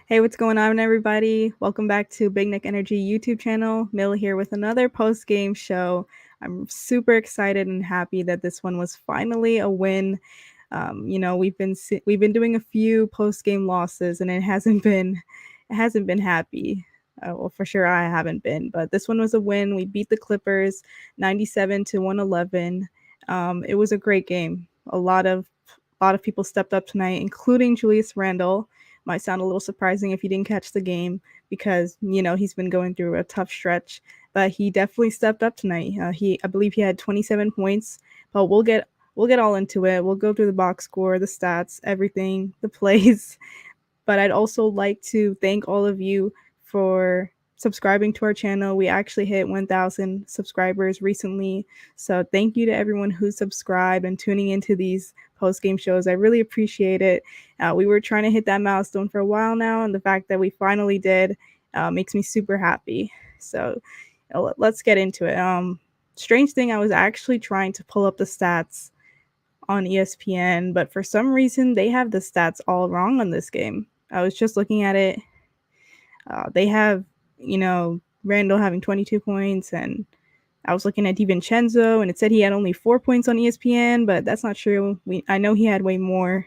Hey, what's going on, everybody? Welcome back to Big Nick Energy YouTube channel. Mill here with another post-game show. I'm super excited and happy that this one was finally a win. We've been doing a few post-game losses, and it hasn't been happy. Well, for sure I haven't been, but this one was a win. We beat the Clippers 97 to 111. It was a great game. A lot of people stepped up tonight, including Julius Randle. Might sound a little surprising if you didn't catch the game because he's been going through a tough stretch, but he definitely stepped up tonight. I believe he had 27 points, but we'll get all into it. We'll go through the box score, the stats, everything, the plays. But I'd also like to thank all of you for subscribing to our channel. We actually hit 1,000 subscribers recently. So thank you to everyone who subscribed and tuning into these post-game shows. I really appreciate it. We were trying to hit that milestone for a while now, and the fact that we finally did makes me super happy. So let's get into it. Strange thing, I was actually trying to pull up the stats on ESPN, but for some reason they have the stats all wrong on this game. I was just looking at it. They have, Randall having 22 points, and I was looking at DiVincenzo, and it said he had only 4 points on ESPN, but that's not true. I know he had way more.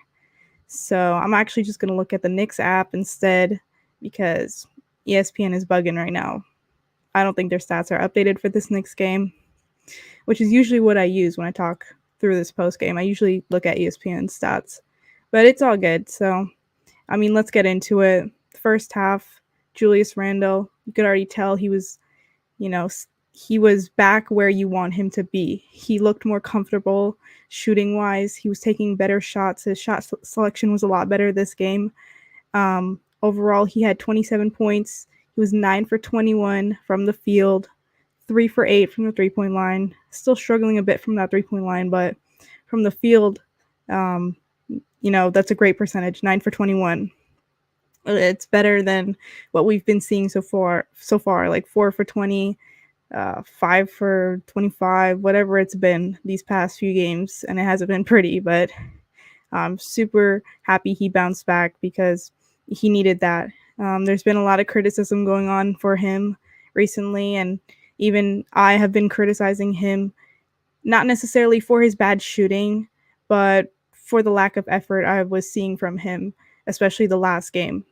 So I'm actually just going to look at the Knicks app instead because ESPN is bugging right now. I don't think their stats are updated for this Knicks game, which is usually what I use when I talk through this post game. I usually look at ESPN stats, but it's all good. So, let's get into it. First half, Julius Randle, you could already tell he was, he was back where you want him to be. He looked more comfortable shooting wise. He was taking better shots. His shot selection was a lot better this game. Overall, he had 27 points. He was 9 for 21 from the field, 3 for 8 from the three-point line. Still struggling a bit from that three-point line, but from the field, that's a great percentage, 9 for 21. It's better than what we've been seeing so far, like 4 for 20, 5 for 25, whatever it's been these past few games, and it hasn't been pretty, but I'm super happy he bounced back because he needed that. There's been a lot of criticism going on for him recently, and even I have been criticizing him, not necessarily for his bad shooting, but for the lack of effort I was seeing from him, especially the last game.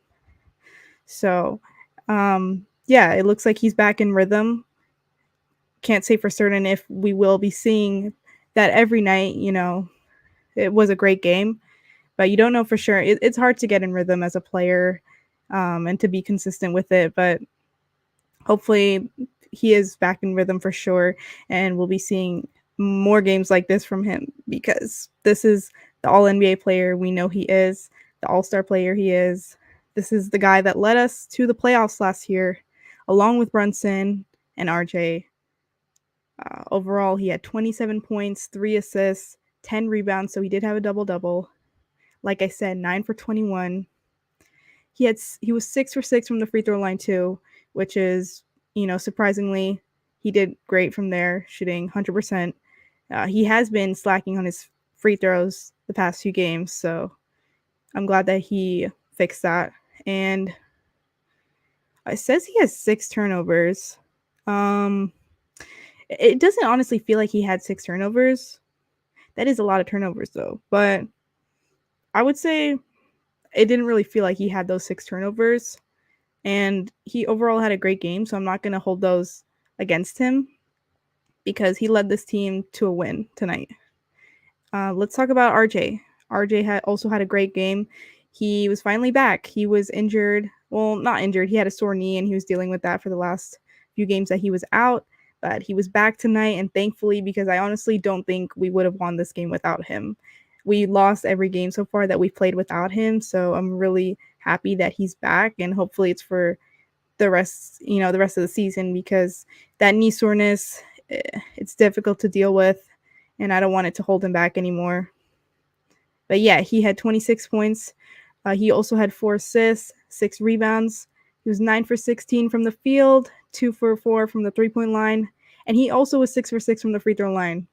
So, it looks like he's back in rhythm. Can't say for certain if we will be seeing that every night. It was a great game, but you don't know for sure. It's hard to get in rhythm as a player and to be consistent with it, but hopefully he is back in rhythm for sure, and we'll be seeing more games like this from him because this is the All-NBA player we know he is, the All-Star player he is. This is the guy that led us to the playoffs last year, along with Brunson and RJ. Overall, he had 27 points, 3 assists, 10 rebounds, so he did have a double-double. Like I said, 9 for 21. He was 6 for 6 from the free throw line too, which is, surprisingly, he did great from there, shooting 100%. He has been slacking on his free throws the past few games, so I'm glad that he fixed that. And it says he has 6 turnovers. It doesn't honestly feel like he had 6 turnovers. That is a lot of turnovers, though. But I would say it didn't really feel like he had those 6 turnovers. And he overall had a great game, so I'm not going to hold those against him because he led this team to a win tonight. Let's talk about RJ. RJ also had a great game. He was finally back. He was injured. Well, not injured. He had a sore knee, and he was dealing with that for the last few games that he was out. But he was back tonight, and thankfully, because I honestly don't think we would have won this game without him. We lost every game so far that we've played without him, so I'm really happy that he's back, and hopefully it's for the rest of the season because that knee soreness, it's difficult to deal with, and I don't want it to hold him back anymore. But yeah, he had 26 points. He also had 4 assists, 6 rebounds. He was 9 for 16 from the field, 2 for 4 from the three-point line, and he also was 6 for 6 from the free throw line.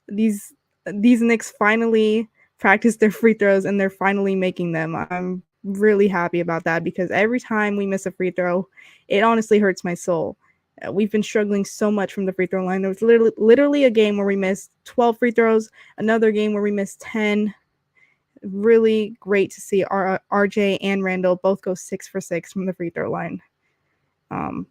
These Knicks finally practiced their free throws, and they're finally making them. I'm really happy about that because every time we miss a free throw, it honestly hurts my soul. We've been struggling so much from the free throw line. There was literally a game where we missed 12 free throws, another game where we missed 10. Really great to see RJ and Randall both go 6 for 6 from the free throw line.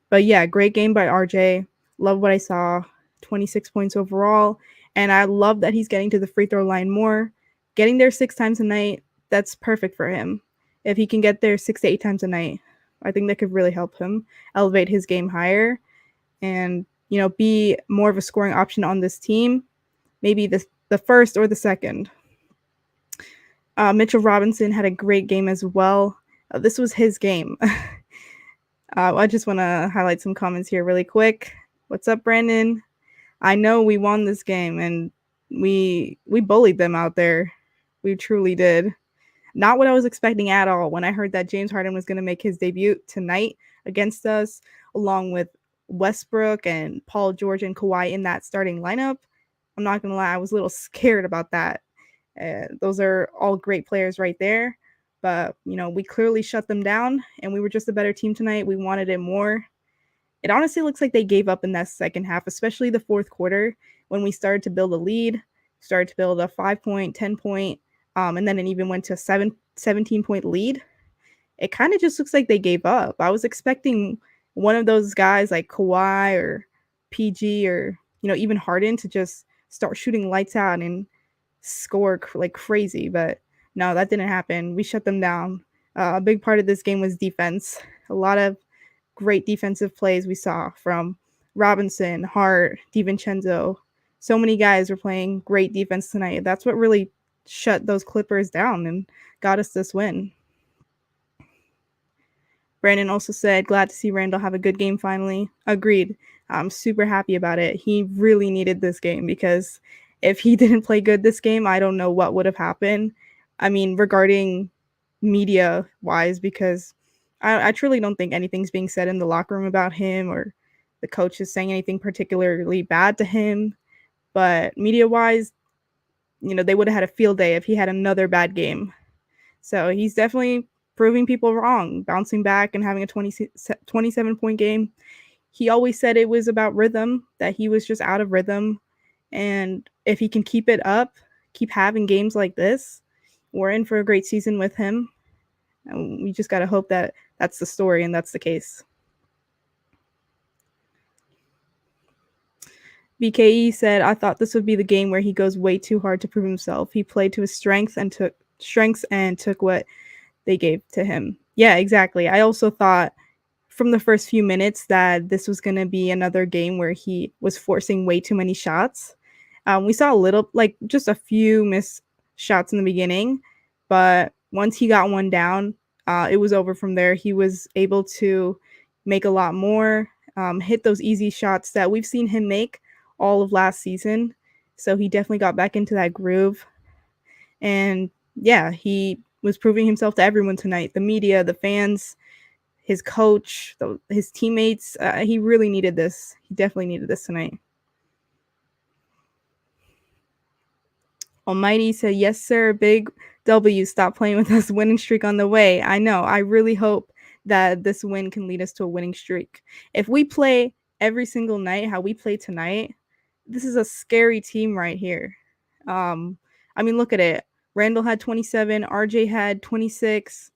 But yeah, great game by RJ. Love what I saw. 26 points overall. And I love that he's getting to the free throw line more. Getting there 6 times a night, that's perfect for him. If he can get there 6 to 8 times a night, I think that could really help him elevate his game higher and, be more of a scoring option on this team. Maybe the first or the second. Mitchell Robinson had a great game as well. This was his game. I just want to highlight some comments here really quick. What's up, Brandon? I know we won this game and we bullied them out there. We truly did. Not what I was expecting at all when I heard that James Harden was going to make his debut tonight against us, along with Westbrook and Paul George and Kawhi in that starting lineup. I'm not going to lie, I was a little scared about that. Those are all great players right there. But, we clearly shut them down, and we were just a better team tonight. We wanted it more. It honestly looks like they gave up in that second half, especially the fourth quarter when we started to build a lead, started to build a 5-point, 10-point, and then it even went to a 17-point lead. It kind of just looks like they gave up. I was expecting one of those guys like Kawhi or PG or, even Harden to just start shooting lights out and score like crazy, but no, that didn't happen. We shut them down. A big part of this game was defense. A lot of great defensive plays we saw from Robinson, Hart, DiVincenzo. So many guys were playing great defense tonight. That's what really shut those Clippers down and got us this win. Brandon also said, glad to see Randall have a good game finally. Agreed. I'm super happy about it. He really needed this game because if he didn't play good this game, I don't know what would have happened. I mean, regarding media-wise, because I truly don't think anything's being said in the locker room about him or the coach is saying anything particularly bad to him. But media-wise, they would have had a field day if he had another bad game. So he's definitely proving people wrong, bouncing back and having a 27-point game. He always said it was about rhythm, that he was just out of rhythm. And if he can keep it up, keep having games like this, we're in for a great season with him. And we just got to hope that that's the story and that's the case. BKE said, I thought this would be the game where he goes way too hard to prove himself. He played to his strengths and took what they gave to him. Yeah, exactly. I also thought from the first few minutes that this was going to be another game where he was forcing way too many shots. We saw just a few missed shots in the beginning, but once he got one down, it was over from there. He was able to make a lot more, hit those easy shots that we've seen him make all of last season. So he definitely got back into that groove. And yeah, he was proving himself to everyone tonight. The media, the fans, his coach, his teammates. He really needed this. He definitely needed this tonight. Almighty said, yes, sir. Big W. Stop playing with us. Winning streak on the way. I know. I really hope that this win can lead us to a winning streak. If we play every single night how we play tonight, this is a scary team right here. Look at it. Randall had 27. RJ had 26.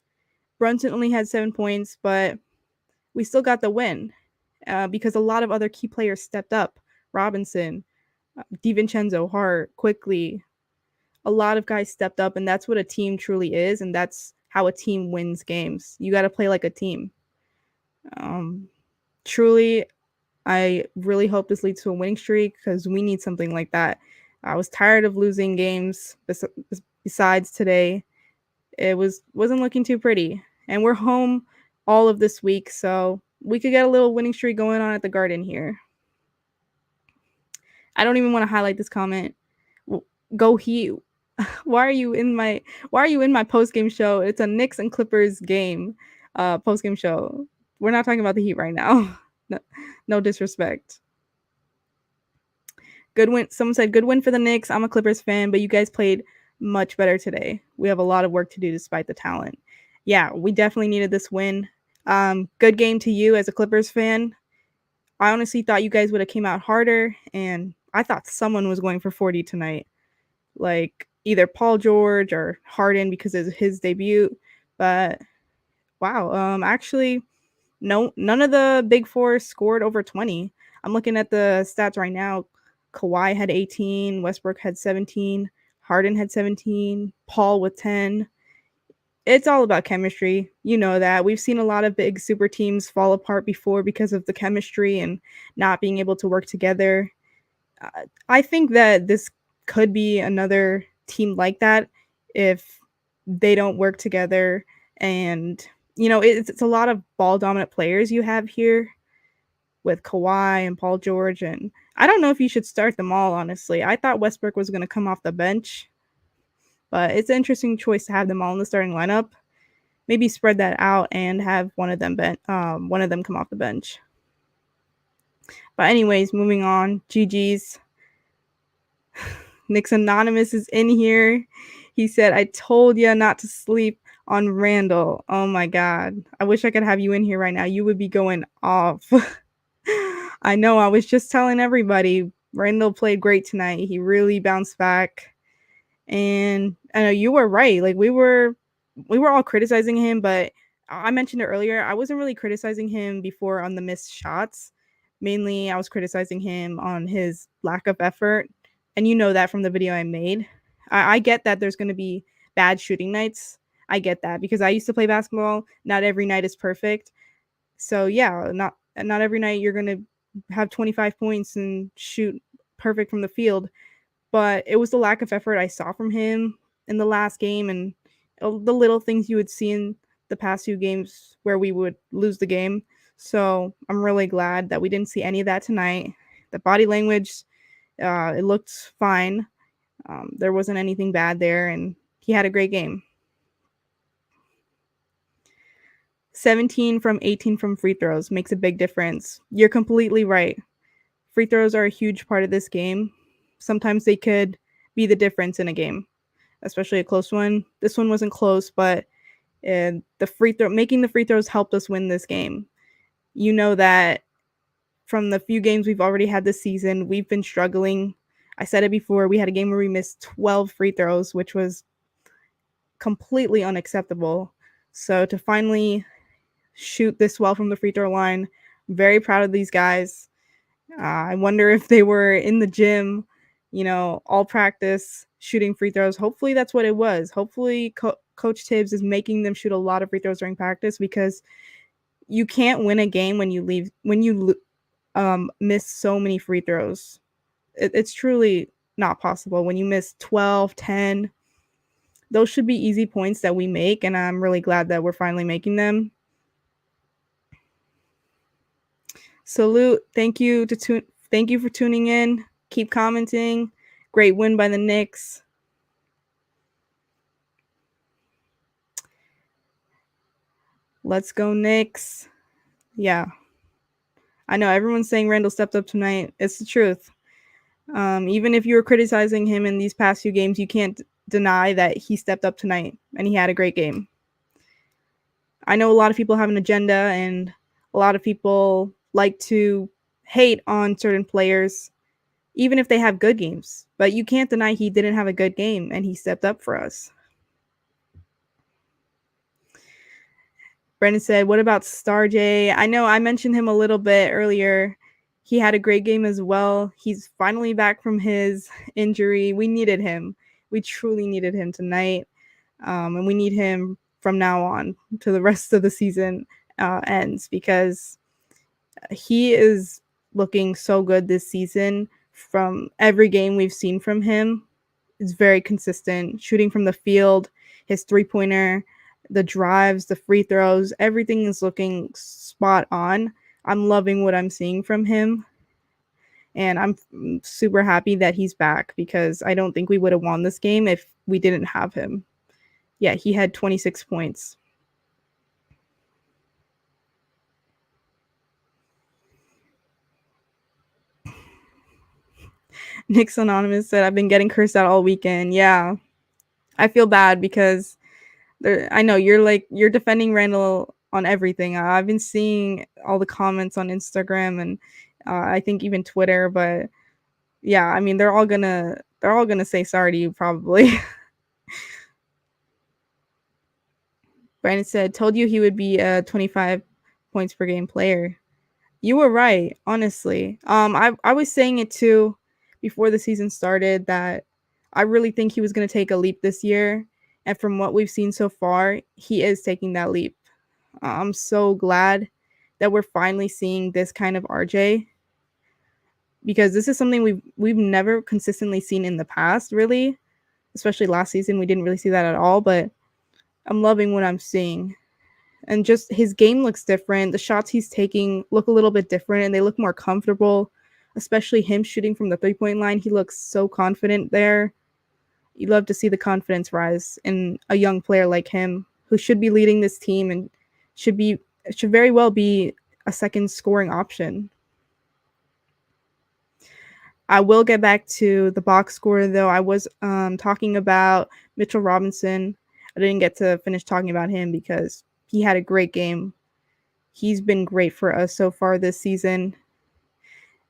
Brunson only had 7 points, but we still got the win because a lot of other key players stepped up. Robinson, DiVincenzo, Hart, Quickly. A lot of guys stepped up, and that's what a team truly is, and that's how a team wins games. You got to play like a team. Truly, I really hope this leads to a winning streak because we need something like that. I was tired of losing games besides today. It wasn't looking too pretty. And we're home all of this week, so we could get a little winning streak going on at the Garden here. I don't even want to highlight this comment. Go Heat. Why are you in my post-game show? It's a Knicks and Clippers game post-game show. We're not talking about the Heat right now. No disrespect. Good win. Someone said good win for the Knicks. I'm a Clippers fan, but you guys played much better today. We have a lot of work to do despite the talent. yeah, we definitely needed this win. Good game to you as a Clippers fan. I honestly thought you guys would have came out harder, and I thought someone was going for 40 tonight, like either Paul George or Harden because of his debut. But wow, actually, no, none of the big four scored over 20. I'm looking at the stats right now. Kawhi had 18, Westbrook had 17, Harden had 17, Paul with 10. It's all about chemistry. You know that. We've seen a lot of big super teams fall apart before because of the chemistry and not being able to work together. I think that this could be another team like that if they don't work together. And, it's a lot of ball dominant players you have here with Kawhi and Paul George. And I don't know if you should start them all, honestly. I thought Westbrook was going to come off the bench, but it's an interesting choice to have them all in the starting lineup. Maybe spread that out and have one of them come off the bench. But anyways, moving on. GG's. Knicks Anonymous is in here. He said, I told ya not to sleep on Randall. Oh my God. I wish I could have you in here right now. You would be going off. I know. I was just telling everybody Randall played great tonight. He really bounced back. And I know you were right. Like we were all criticizing him, but I mentioned it earlier. I wasn't really criticizing him before on the missed shots. Mainly, I was criticizing him on his lack of effort. And you know that from the video I made. I get that there's going to be bad shooting nights. I get that because I used to play basketball. Not every night is perfect. So yeah, not every night you're going to have 25 points and shoot perfect from the field. But it was the lack of effort I saw from him in the last game and the little things you would see in the past few games where we would lose the game. So I'm really glad that we didn't see any of that tonight. The body language, it looked fine. There wasn't anything bad there, and he had a great game. 17 from 18 from free throws makes a big difference. You're completely right. Free throws are a huge part of this game. Sometimes they could be the difference in a game, especially a close one. This one wasn't close, but making the free throws helped us win this game. You know that from the few games we've already had this season, we've been struggling. I said it before, we had a game where we missed 12 free throws, which was completely unacceptable. So to finally shoot this well from the free throw line, I'm very proud of these guys. I wonder if they were in the gym, all practice shooting free throws. Hopefully that's what it was. Hopefully Coach Tibbs is making them shoot a lot of free throws during practice because you can't win a game when you miss so many free throws. It's truly not possible when you miss 12, 10. Those should be easy points that we make, and I'm really glad that we're finally making them. Salute. Thank you for tuning in. Keep commenting. Great win by the Knicks. Let's go Knicks. Yeah. I know everyone's saying Randall stepped up tonight. It's the truth. Even if you were criticizing him in these past few games, you can't deny that he stepped up tonight and he had a great game. I know a lot of people have an agenda and a lot of people like to hate on certain players, even if they have good games. But you can't deny he didn't have a good game and he stepped up for us. Brendan said, what about Star J? I know I mentioned him a little bit earlier. He had a great game as well. He's finally back from his injury. We needed him. We truly needed him tonight. And we need him from now on to the rest of the season ends because he is looking so good this season. From every game we've seen from him, it's very consistent. Shooting from the field, his three-pointer, the drives, the free throws, everything is looking spot on. I'm loving what I'm seeing from him. And I'm super happy that he's back because I don't think we would have won this game if we didn't have him. Yeah, he had 26 points. Knicks Anonymous said, I've been getting cursed out all weekend. Yeah, I feel bad because I know you're defending Randall on everything. I've been seeing all the comments on Instagram and I think even Twitter, but yeah, I mean they're all gonna say sorry to you probably. Brandon said, "Told you he would be a 25 points per game player." You were right, honestly. I was saying it too before the season started that I really think he was going to take a leap this year, and from what we've seen so far, he is taking that leap. I'm so glad that we're finally seeing this kind of RJ because this is something we've never consistently seen in the past, really. Especially last season, we didn't really see that at all, but I'm loving what I'm seeing. And just his game looks different. The shots he's taking look a little bit different and they look more comfortable, especially him shooting from the three-point line. He looks so confident there. You love to see the confidence rise in a young player like him who should be leading this team and should very well be a second scoring option. I will get back to the box score though. I was talking about Mitchell Robinson. I didn't get to finish talking about him because he had a great game. He's been great for us so far this season.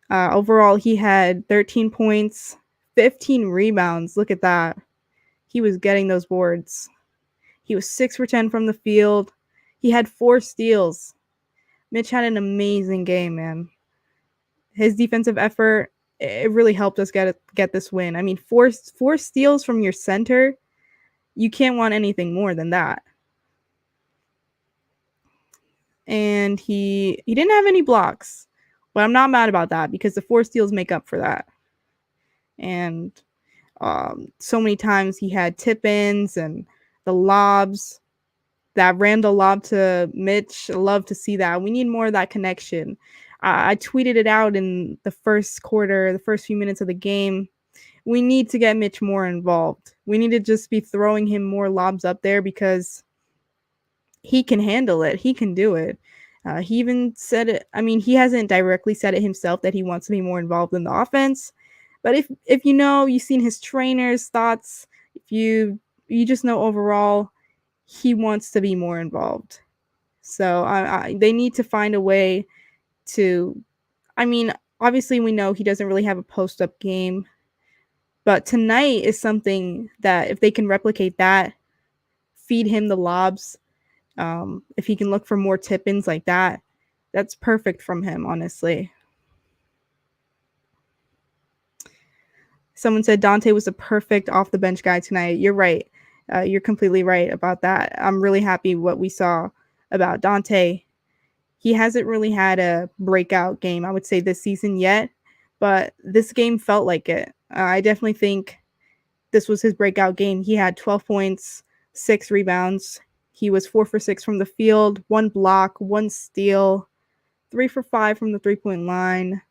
Overall, he had 13 points, 15 rebounds. Look at that. He was getting those boards. He was 6 for 10 from the field. He had 4 steals. Mitch had an amazing game, man. His defensive effort, it really helped us get this win. I mean, four steals from your center, you can't want anything more than that. And he didn't have any blocks, but I'm not mad about that because the 4 steals make up for that. And so many times he had tip-ins and the lobs. That Randall lob to Mitch, I love to see that. We need more of that connection. I tweeted it out in the first quarter, the first few minutes of the game. We need to get Mitch more involved. We need to just be throwing him more lobs up there because he can handle it. He can do it. He even said it. I mean, he hasn't directly said it himself that he wants to be more involved in the offense. But if you know, you've seen his trainer's thoughts. If you just know overall, he wants to be more involved. So they need to find a way to. I mean, obviously we know he doesn't really have a post-up game, but tonight is something that if they can replicate that, feed him the lobs. If he can look for more tip-ins like that, that's perfect from him, honestly. Someone said Dante was a perfect off-the-bench guy tonight. You're right. You're completely right about that. I'm really happy what we saw about Dante. He hasn't really had a breakout game, I would say, this season yet, but this game felt like it. I definitely think this was his breakout game. He had 12 points, 6 rebounds. He was 4 for 6 from the field, 1 block, 1 steal, 3 for 5 from the three-point line.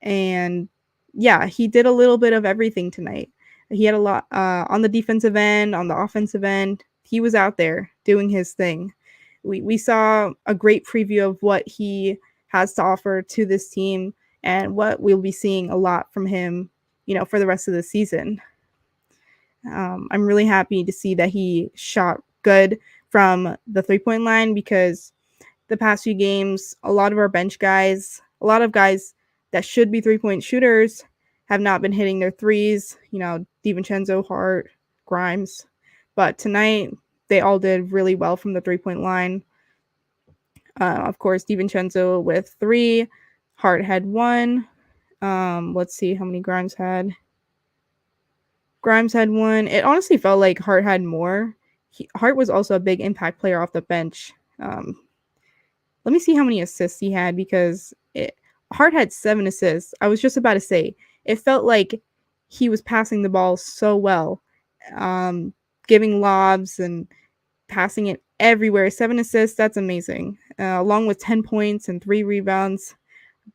And yeah, he did a little bit of everything tonight. He had a lot on the defensive end, on the offensive end. He was out there doing his thing. We saw a great preview of what he has to offer to this team and what we'll be seeing a lot from him, for the rest of the season. I'm really happy to see that he shot good from the three-point line because the past few games, a lot of our bench guys, a lot of guys that should be three-point shooters have not been hitting their threes, DiVincenzo, Hart, Grimes. But tonight, they all did really well from the three-point line. Of course, DiVincenzo with 3. Hart had 1. Let's see how many Grimes had. Grimes had 1. It honestly felt like Hart had more. Hart was also a big impact player off the bench. Let me see how many assists he had because Hart had 7 assists. I was just about to say, it felt like he was passing the ball so well, giving lobs and passing it everywhere. 7 assists, that's amazing. Along with 10 points and 3 rebounds.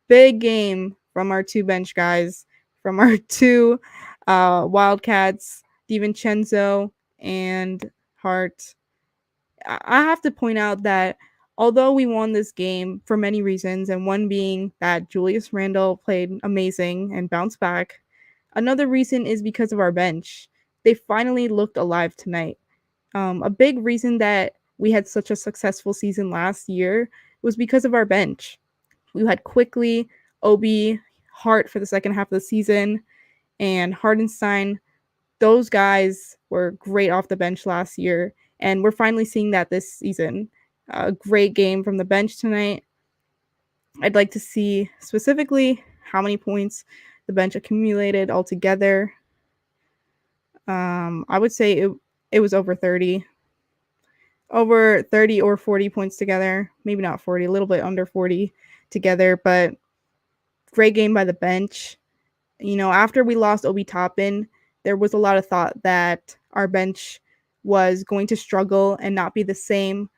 Big game from our 2 bench guys, from our 2 Wildcats, DiVincenzo and Hart. I have to point out that although we won this game for many reasons, and one being that Julius Randle played amazing and bounced back, another reason is because of our bench. They finally looked alive tonight. A big reason that we had such a successful season last year was because of our bench. We had Quickly, Obi, Hart for the second half of the season, and Hardenstein. Those guys were great off the bench last year, and we're finally seeing that this season. A great game from the bench tonight. I'd like to see specifically how many points the bench accumulated altogether. I would say it was over 30. Over 30 or 40 points together. Maybe not 40, a little bit under 40 together, but great game by the bench. After we lost Obi Toppin, there was a lot of thought that our bench was going to struggle and not be the same.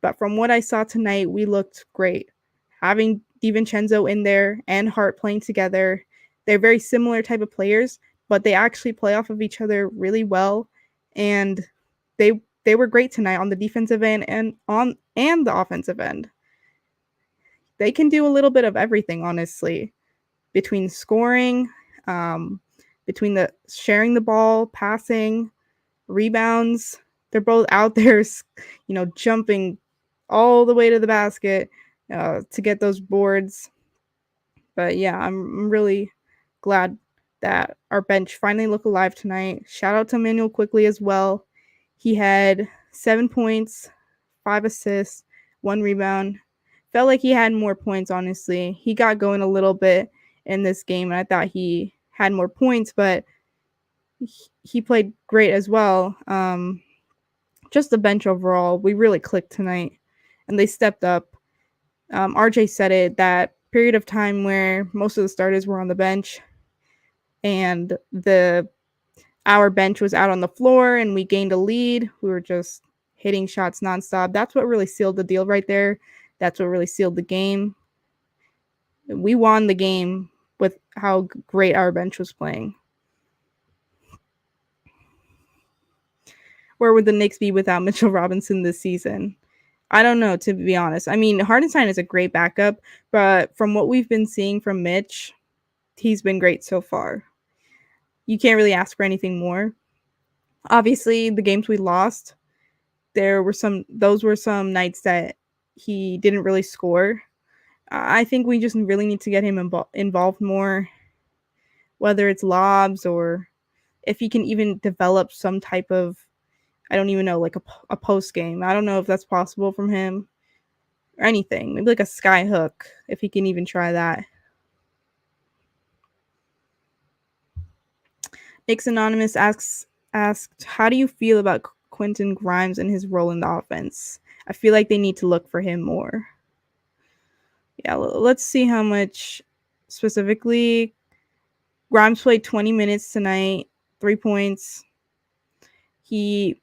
But from what I saw tonight, we looked great. Having DiVincenzo in there and Hart playing together, they're very similar type of players, but they actually play off of each other really well. And they were great tonight on the defensive end and the offensive end. They can do a little bit of everything, honestly, between scoring, between the sharing the ball, passing, rebounds. They're both out there, jumping all the way to the basket to get those boards. But yeah, I'm really glad that our bench finally looked alive tonight. Shout out to Manuel Quickly as well. He had 7 points, 5 assists, 1 rebound. Felt like he had more points, honestly. He got going a little bit in this game, and I thought he had more points, but he played great as well. Just the bench overall, we really clicked tonight, and they stepped up. RJ said it, that period of time where most of the starters were on the bench and our bench was out on the floor and we gained a lead. We were just hitting shots nonstop. That's what really sealed the deal right there. That's what really sealed the game. We won the game with how great our bench was playing. Where would the Knicks be without Mitchell Robinson this season? I don't know, to be honest. I mean, Hardenstein is a great backup, but from what we've been seeing from Mitch, he's been great so far. You can't really ask for anything more. Obviously, the games we lost, those were some nights that he didn't really score. I think we just really need to get him involved more, whether it's lobs or if he can even develop some type of, I don't even know, like a post game. I don't know if that's possible from him or anything. Maybe like a sky hook, if he can even try that. Knicks Anonymous asked, how do you feel about Quentin Grimes and his role in the offense? I feel like they need to look for him more. Yeah, let's see how much specifically. Grimes played 20 minutes tonight, 3 points. He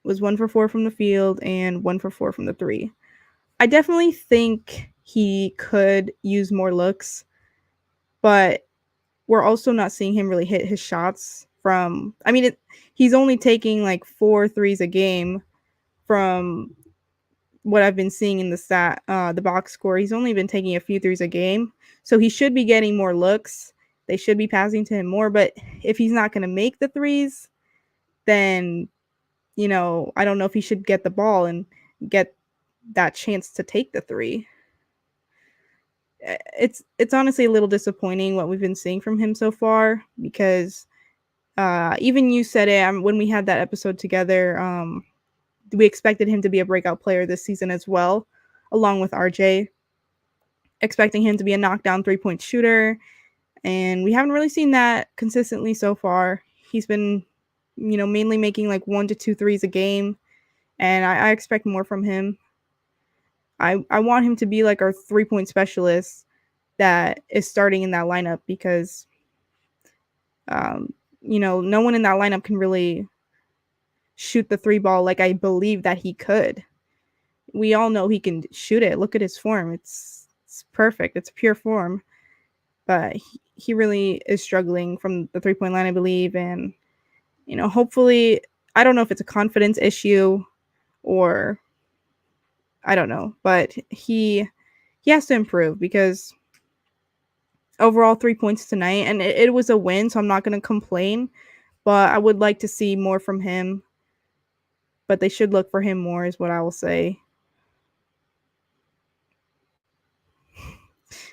was 1 for 4 from the field and 1 for 4 from the 3. I definitely think he could use more looks, but we're also not seeing him really hit his shots from, he's only taking like 4 threes a game from what I've been seeing in the box score. He's only been taking a few threes a game, so he should be getting more looks. They should be passing to him more, but if he's not going to make the threes, then, I don't know if he should get the ball and get that chance to take the 3. It's honestly a little disappointing what we've been seeing from him so far, because even you said it when we had that episode together. We expected him to be a breakout player this season as well, along with RJ. Expecting him to be a knockdown 3-point shooter, and we haven't really seen that consistently so far. He's been, mainly making like 1 to 2 threes a game, and I expect more from him. I want him to be like our 3-point specialist that is starting in that lineup, because, no one in that lineup can really shoot the 3 ball like I believe that he could. We all know he can shoot it. Look at his form. It's perfect. It's pure form. But he really is struggling from the 3-point line, I believe. And, hopefully, I don't know if it's a confidence issue or I don't know, but he has to improve, because overall 3 points tonight, and it was a win, so I'm not going to complain, but I would like to see more from him. but they should look for him more is what I will say.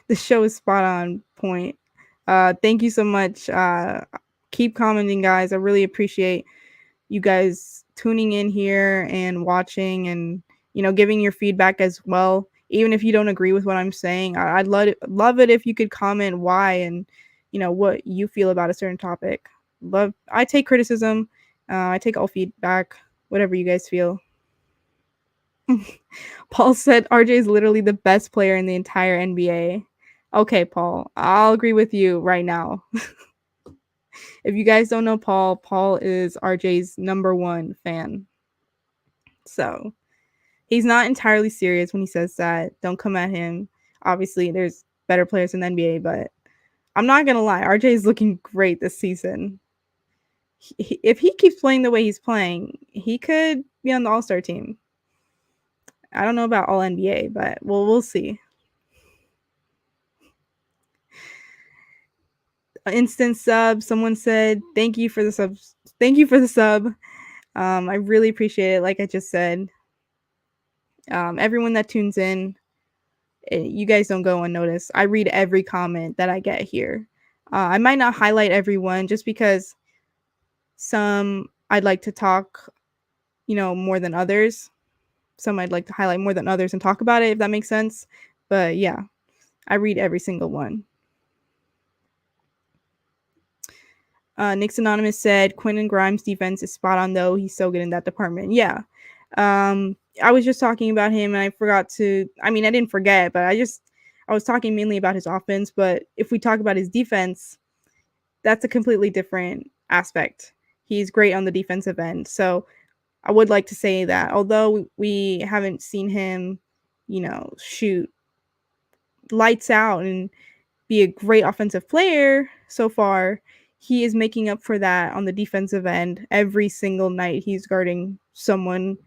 The show is spot on point. Thank you so much. Keep commenting, guys. I really appreciate you guys tuning in here and watching and, giving your feedback as well. Even if you don't agree with what I'm saying, I'd love it if you could comment why and, what you feel about a certain topic. I take criticism. I take all feedback, whatever you guys feel. Paul said RJ is literally the best player in the entire NBA. Okay, Paul, I'll agree with you right now. If you guys don't know Paul is RJ's number one fan. So he's not entirely serious when he says that. Don't come at him. Obviously, there's better players in the NBA, but I'm not going to lie. RJ is looking great this season. If he keeps playing the way he's playing, he could be on the All-Star team. I don't know about all NBA, but we'll see. Instant sub. Someone said, "Thank you for the subs. Thank you for the sub. I really appreciate it. Like I just said, everyone that tunes in, you guys don't go unnoticed. I read every comment that I get here. I might not highlight everyone just because some I'd like to talk, more than others. Some I'd like to highlight more than others and talk about it, if that makes sense. But yeah, I read every single one." Knicks Anonymous said Quentin Grimes' defense is spot on, though. He's so good in that department. Yeah. I was just talking about him, and I forgot to. I mean, I didn't forget, but I was talking mainly about his offense. But if we talk about his defense, that's a completely different aspect. He's great on the defensive end. So I would like to say that although we haven't seen him, shoot lights out and be a great offensive player so far, he is making up for that on the defensive end every single night. He's guarding someone,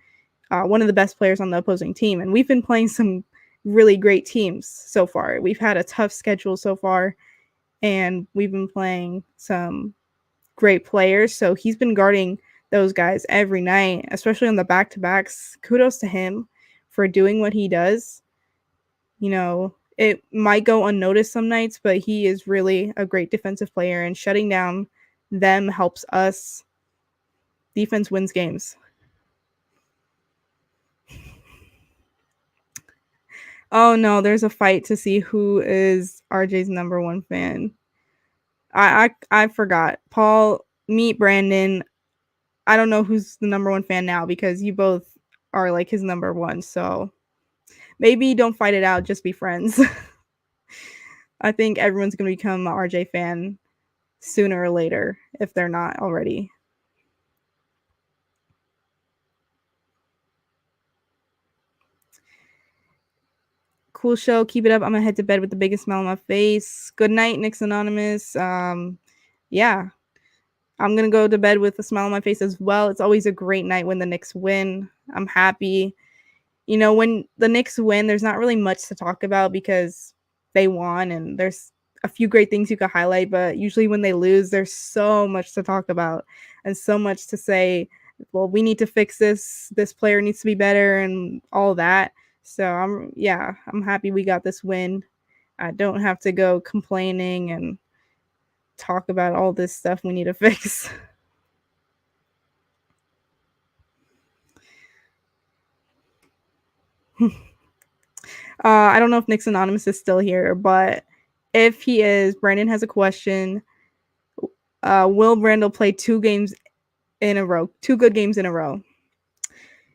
one of the best players on the opposing team. And we've been playing some really great teams so far. We've had a tough schedule so far, and we've been playing some great players. So he's been guarding those guys every night, especially on the back-to-backs. Kudos to him for doing what he does. It might go unnoticed some nights, but he is really a great defensive player, and shutting down them helps us. Defense wins games. Oh no, there's a fight to see who is RJ's number one fan. I forgot. Paul, meet Brandon. I don't know who's the number one fan now because you both are like his number one. So maybe don't fight it out, just be friends. I think everyone's going to become an RJ fan sooner or later if they're not already. Cool show. Keep it up. I'm going to head to bed with the biggest smile on my face. Good night, Knicks Anonymous. Yeah, I'm going to go to bed with a smile on my face as well. It's always a great night when the Knicks win. I'm happy. When the Knicks win, there's not really much to talk about because they won and there's a few great things you could highlight, but usually when they lose, there's so much to talk about and so much to say, well, we need to fix this player needs to be better and all that. So I'm happy we got this win. I don't have to go complaining and talk about all this stuff we need to fix. I don't know if Knicks Anonymous is still here, but if he is, Brandon has a question. Will Randall play 2 games in a row, 2 good games in a row?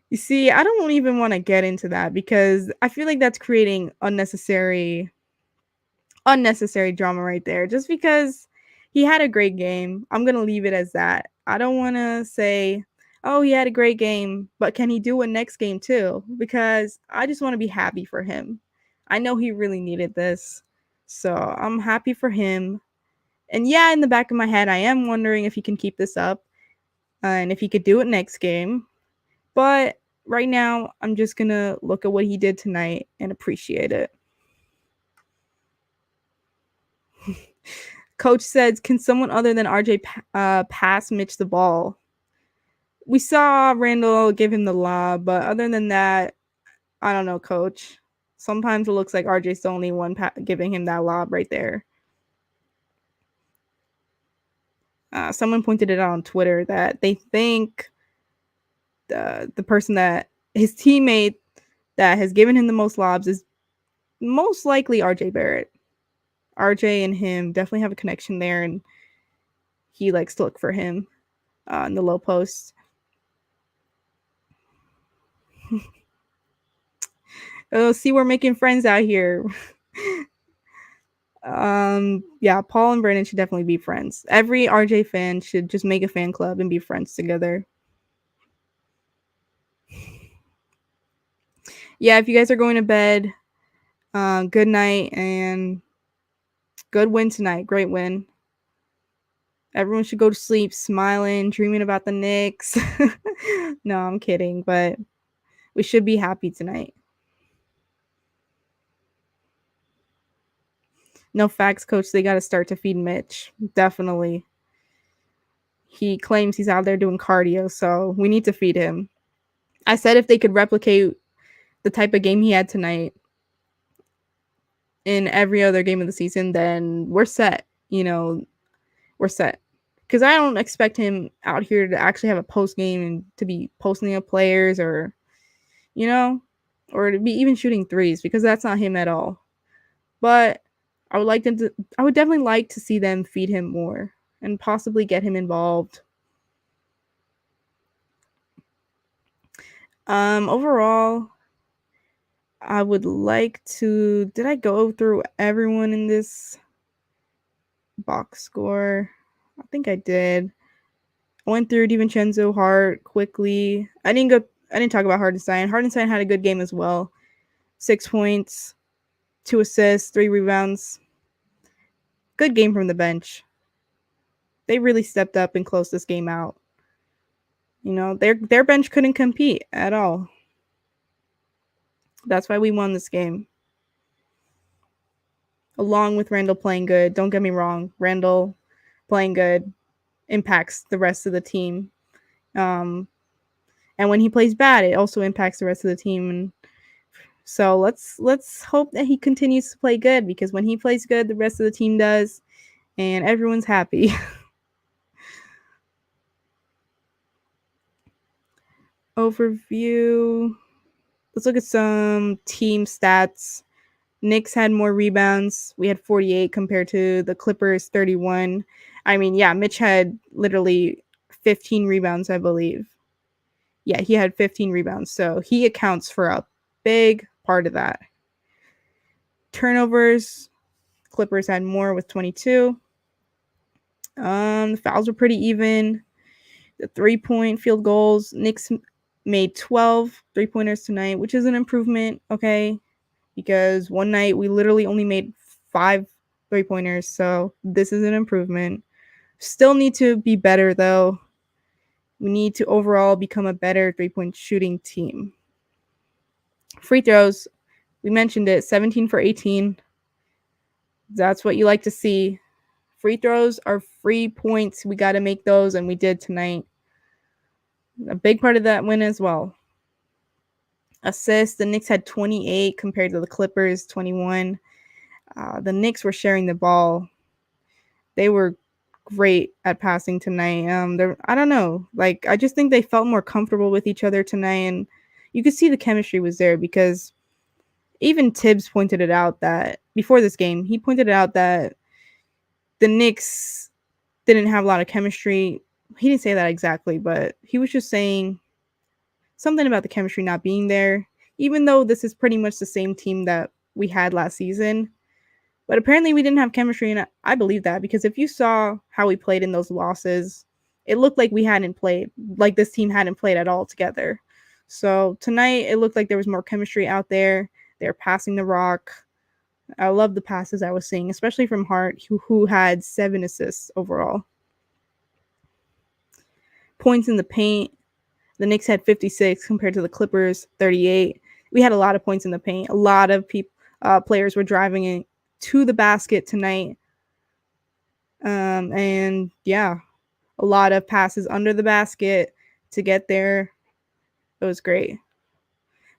You see, I don't even want to get into that because I feel like that's creating unnecessary drama right there. Just because he had a great game, I'm going to leave it as that. I don't want to say, oh, he had a great game, but can he do a next game too? Because I just want to be happy for him. I know he really needed this. So I'm happy for him. And yeah, in the back of my head, I am wondering if he can keep this up and if he could do it next game. But right now, I'm just going to look at what he did tonight and appreciate it. Coach says, can someone other than RJ pass Mitch the ball? We saw Randall give him the lob, but other than that, I don't know, coach. Sometimes it looks like RJ's the only one giving him that lob right there. Someone pointed it out on Twitter that they think the person that his teammate that has given him the most lobs is most likely RJ Barrett. RJ and him definitely have a connection there, and he likes to look for him in the low post. Oh, see, we're making friends out here. Yeah, Paul and Brandon should definitely be friends. Every RJ fan should just make a fan club and be friends together. Yeah, if you guys are going to bed, good night and good win tonight. Great win. Everyone should go to sleep smiling, dreaming about the Knicks. No, I'm kidding, but we should be happy tonight. No facts, coach. They got to start to feed Mitch. Definitely. He claims he's out there doing cardio, so we need to feed him. I said if they could replicate the type of game he had tonight in every other game of the season, then we're set. We're set. Because I don't expect him out here to actually have a post game and to be posting up players or to be even shooting threes, because that's not him at all. But I would definitely like to see them feed him more and possibly get him involved. Overall, I would like to. Did I go through everyone in this box score? I think I did. I went through DiVincenzo, Hart quickly. I didn't talk about Hardenstein. Hardenstein had a good game as well. 6 points, 2 assists, 3 rebounds. Good game from the bench. They really stepped up and closed this game out. Their bench couldn't compete at all. That's why we won this game. Along with Randall playing good. Don't get me wrong. Randall playing good impacts the rest of the team. And when he plays bad, it also impacts the rest of the team. And so let's hope that he continues to play good, because when he plays good, the rest of the team does, and everyone's happy. Overview. Let's look at some team stats. Knicks had more rebounds. We had 48 compared to the Clippers 31. I mean, yeah, Mitch had literally 15 rebounds, I believe. Yeah, he had 15 rebounds. So he accounts for a big part of that. Turnovers, Clippers had more with 22. The fouls were pretty even. The 3-point field goals, Knicks made 12 3-pointers tonight, which is an improvement, okay? Because one night we literally only made 5 3-pointers, so this is an improvement. Still need to be better, though. We need to overall become a better 3-point shooting team. Free throws, we mentioned it, 17 for 18. That's what you like to see. Free throws are free points. We got to make those, and we did tonight. A big part of that win as well. Assists, the Knicks had 28 compared to the Clippers 21. The Knicks were sharing the ball. They were great at passing tonight. I don't know. I just think they felt more comfortable with each other tonight, and you could see the chemistry was there, because even Tibbs pointed it out that before this game, he pointed out that the Knicks didn't have a lot of chemistry. He didn't say that exactly, but he was just saying something about the chemistry not being there, even though this is pretty much the same team that we had last season. But apparently we didn't have chemistry, and I believe that, because if you saw how we played in those losses, it looked like we hadn't played, like this team hadn't played at all together. So tonight, it looked like there was more chemistry out there. They're passing the rock. I love the passes I was seeing, especially from Hart, who had 7 assists overall. Points in the paint. The Knicks had 56 compared to the Clippers 38. We had a lot of points in the paint. A lot of players were driving it to the basket tonight. And yeah, a lot of passes under the basket to get there. It was great.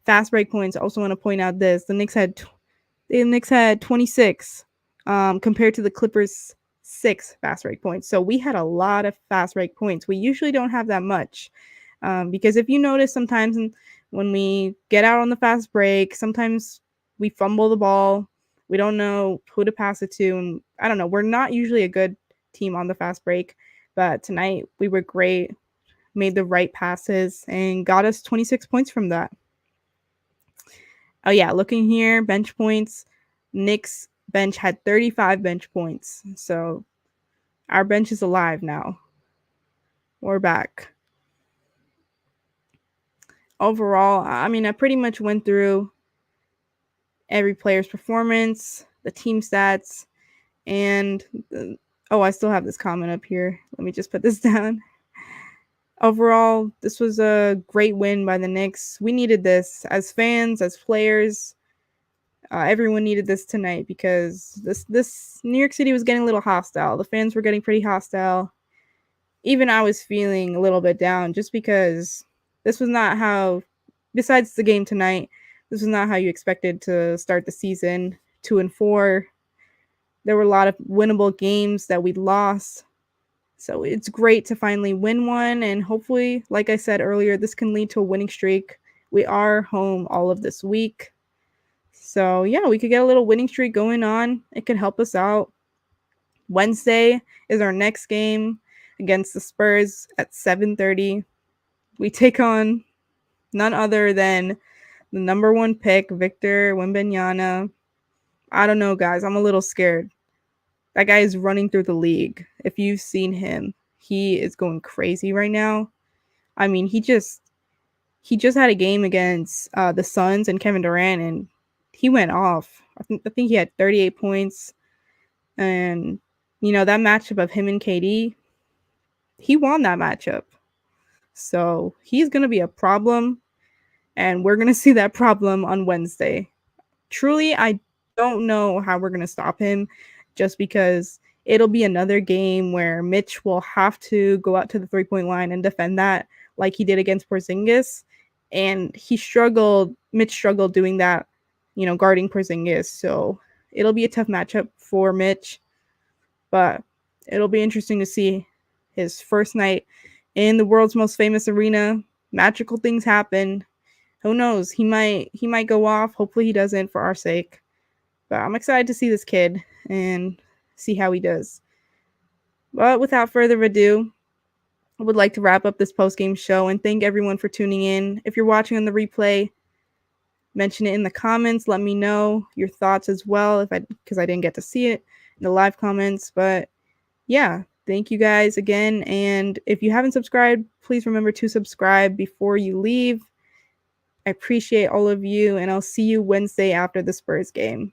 Fast break points. I also want to point out this: the Knicks had 26, compared to the Clippers 6 fast break points. So we had a lot of fast break points. We usually don't have that much, because if you notice, sometimes when we get out on the fast break, sometimes we fumble the ball. We don't know who to pass it to, and I don't know. We're not usually a good team on the fast break, but tonight we were great, made the right passes, and got us 26 points from that. Oh yeah, looking here, bench points. Knicks bench had 35 bench points. So our bench is alive now. We're back. Overall, I mean, I pretty much went through every player's performance, the team stats, and I still have this comment up here. Let me just put this down. Overall, this was a great win by the Knicks. We needed this as fans, as players. Everyone needed this tonight because this New York City was getting a little hostile. The fans were getting pretty hostile. Even I was feeling a little bit down just because this was not how, besides the game tonight, this was not how you expected to start the season. 2-4. There were a lot of winnable games that we lost. So it's great to finally win one, and hopefully, like I said earlier, this can lead to a winning streak. We are home all of this week. So yeah, we could get a little winning streak going on. It could help us out. Wednesday is our next game against the Spurs at 7:30. We take on none other than the number 1 pick, Victor Wembanyama. I don't know, guys. I'm a little scared. That guy is running through the league. If you've seen him, he is going crazy right now. I mean, he just had a game against the Suns and Kevin Durant, and he went off. I think he had 38 points. And, that matchup of him and KD, he won that matchup. So he's going to be a problem. And we're going to see that problem on Wednesday. Truly, I don't know how we're going to stop him, just because it'll be another game where Mitch will have to go out to the 3-point line and defend that like he did against Porzingis. And Mitch struggled doing that, guarding Porzingis. So it'll be a tough matchup for Mitch, but it'll be interesting to see his first night in the world's most famous arena. Magical things happen. Who knows? He might go off. Hopefully he doesn't, for our sake. But I'm excited to see this kid and see how he does. But without further ado, I would like to wrap up this post-game show and thank everyone for tuning in. If you're watching on the replay, mention it in the comments. Let me know your thoughts as well, because I didn't get to see it in the live comments. But yeah, thank you guys again. And if you haven't subscribed, please remember to subscribe before you leave. I appreciate all of you, and I'll see you Wednesday after the Spurs game.